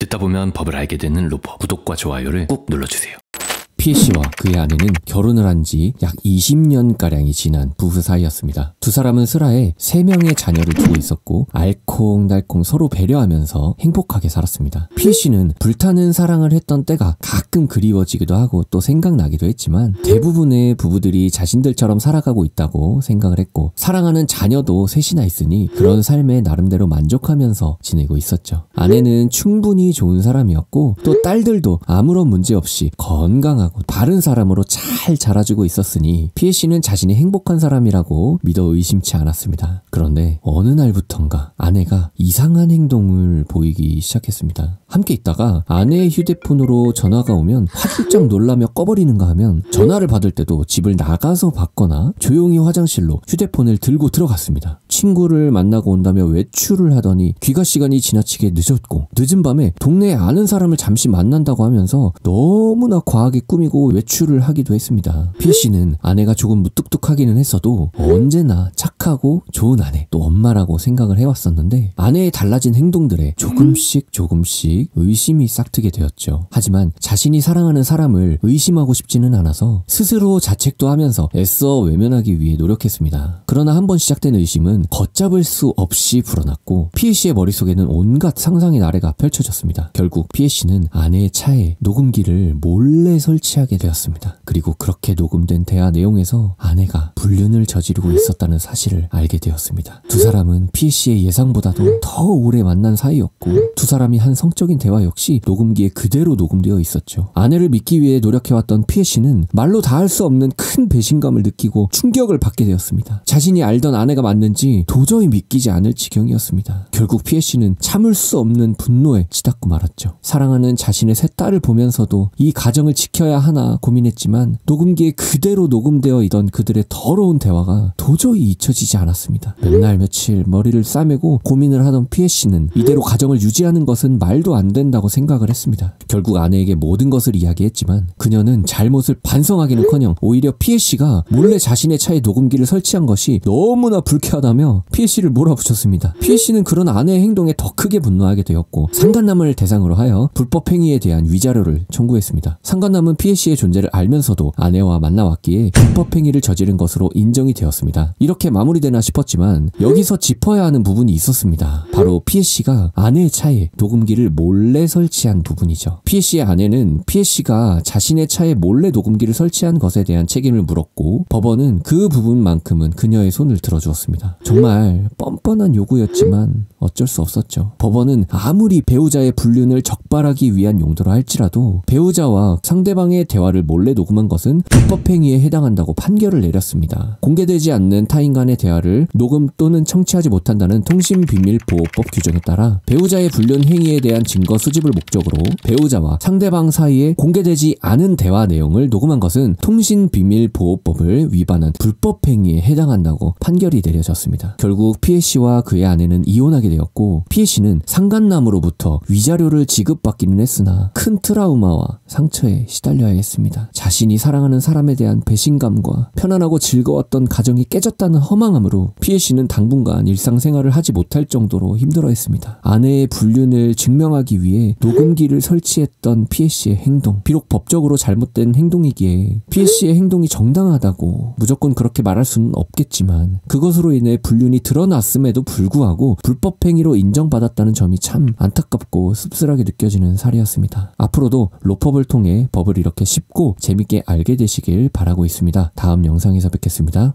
듣다 보면 법을 알게 되는 로퍼. 구독과 좋아요를 꼭 눌러주세요. 피해씨와 그의 아내는 결혼을 한 지 약 20년가량이 지난 부부 사이였습니다. 두 사람은 슬하에 3명의 자녀를 두고 있었고 알콩달콩 서로 배려하면서 행복하게 살았습니다. 피해씨는 불타는 사랑을 했던 때가 가끔 그리워지기도 하고 또 생각나기도 했지만 대부분의 부부들이 자신들처럼 살아가고 있다고 생각을 했고 사랑하는 자녀도 셋이나 있으니 그런 삶에 나름대로 만족하면서 지내고 있었죠. 아내는 충분히 좋은 사람이었고 또 딸들도 아무런 문제 없이 건강하고 바른 사람으로 잘 자라주고 있었으니 피해씨는 자신이 행복한 사람이라고 믿어 의심치 않았습니다. 그런데 어느 날부턴가 아내가 이상한 행동을 보이기 시작했습니다. 함께 있다가 아내의 휴대폰으로 전화가 오면 화들짝 놀라며 꺼버리는가 하면 전화를 받을 때도 집을 나가서 받거나 조용히 화장실로 휴대폰을 들고 들어갔습니다. 친구를 만나고 온다며 외출을 하더니 귀가 시간이 지나치게 늦었고 늦은 밤에 동네에 아는 사람을 잠시 만난다고 하면서 너무나 과하게 꾸미고 외출을 하기도 했습니다. 피해씨는 아내가 조금 무뚝뚝하기는 했어도 언제나 착하고 좋은 아내 또 엄마라고 생각을 해왔었는데 아내의 달라진 행동들에 조금씩 의심이 싹트게 되었죠. 하지만 자신이 사랑하는 사람을 의심하고 싶지는 않아서 스스로 자책도 하면서 애써 외면하기 위해 노력했습니다. 그러나 한번 시작된 의심은 걷잡을 수 없이 불어났고 피해씨의 머릿속에는 온갖 상상의 나래가 펼쳐졌습니다. 결국 피해씨는 아내의 차에 녹음기를 몰래 설치하게 되었습니다. 그리고 그렇게 녹음된 대화 내용에서 아내가 불륜을 저지르고 있었다는 사실을 알게 되었습니다. 두 사람은 피해씨의 예상보다도 더 오래 만난 사이였고 두 사람이 한 성적인 대화 역시 녹음기에 그대로 녹음되어 있었죠. 아내를 믿기 위해 노력해왔던 피해씨는 말로 다 할 수 없는 큰 배신감을 느끼고 충격을 받게 되었습니다. 자신이 알던 아내가 맞는지 도저히 믿기지 않을 지경이었습니다. 결국 피해씨는 참을 수 없는 분노에 치닫고 말았죠. 사랑하는 자신의 세 딸을 보면서도 이 가정을 지켜야 하나 고민했지만 녹음기에 그대로 녹음되어 있던 그들의 더러운 대화가 도저히 잊혀지지 않았습니다. 몇 날 며칠 머리를 싸매고 고민을 하던 피해씨는 이대로 가정을 유지하는 것은 말도 안 된다고 생각을 했습니다. 결국 아내에게 모든 것을 이야기했지만 그녀는 잘못을 반성하기는커녕 오히려 피해씨가 몰래 자신의 차에 녹음기를 설치한 것이 너무나 불쾌하다며 피해씨를 몰아붙였습니다. 피해씨는 그런 아내의 행동에 더 크게 분노하게 되었고 상간남을 대상으로 하여 불법 행위에 대한 위자료를 청구했습니다. 상간남은 피해씨의 존재를 알면서도 아내와 만나왔기에 불법 행위를 저지른 것으로 인정이 되었습니다. 이렇게 마무리되나 싶었지만 여기서 짚어야 하는 부분이 있었습니다. 바로 피해씨가 아내의 차에 녹음기를 몰래 설치한 부분이죠. 피해씨의 아내는 피해씨가 자신의 차에 몰래 녹음기를 설치한 것에 대한 책임을 물었고 법원은 그 부분만큼은 그녀의 손을 들어주었습니다. 정말 뻔뻔한 요구였지만 어쩔 수 없었죠. 법원은 아무리 배우자의 불륜을 적발하기 위한 용도로 할지라도 배우자와 상대방의 대화를 몰래 녹음한 것은 불법 행위에 해당한다고 판결을 내렸습니다. 공개되지 않는 타인 간의 대화를 녹음 또는 청취하지 못한다는 통신비밀보호법 규정에 따라 배우자의 불륜 행위에 대한 증거 수집을 목적으로 배우자와 상대방 사이에 공개되지 않은 대화 내용을 녹음한 것은 통신비밀보호법을 위반한 불법 행위에 해당한다고 판결이 내려졌습니다. 결국 피해씨와 그의 아내는 이혼하게 되었고 피해씨는 상간남으로부터 위자료를 지급받기는 했으나 큰 트라우마와 상처에 시달려야 했습니다. 자신이 사랑하는 사람에 대한 배신감과 편안하고 즐거웠던 가정이 깨졌다는 허망함으로 피해씨는 당분간 일상생활을 하지 못할 정도로 힘들어했습니다. 아내의 불륜을 증명하기 위해 녹음기를 설치했던 피해씨의 행동, 비록 법적으로 잘못된 행동이기에 피해씨의 행동이 정당하다고 무조건 그렇게 말할 수는 없겠지만 그것으로 인해 불륜이 드러났음에도 불구하고 불법 행위로 인정받았다는 점이 참 안타깝고 씁쓸하게 느껴지는 사례였습니다. 앞으로도 로법을 통해 법을 이렇게 쉽고 재밌게 알게 되시길 바라고 있습니다. 다음 영상에서 뵙겠습니다.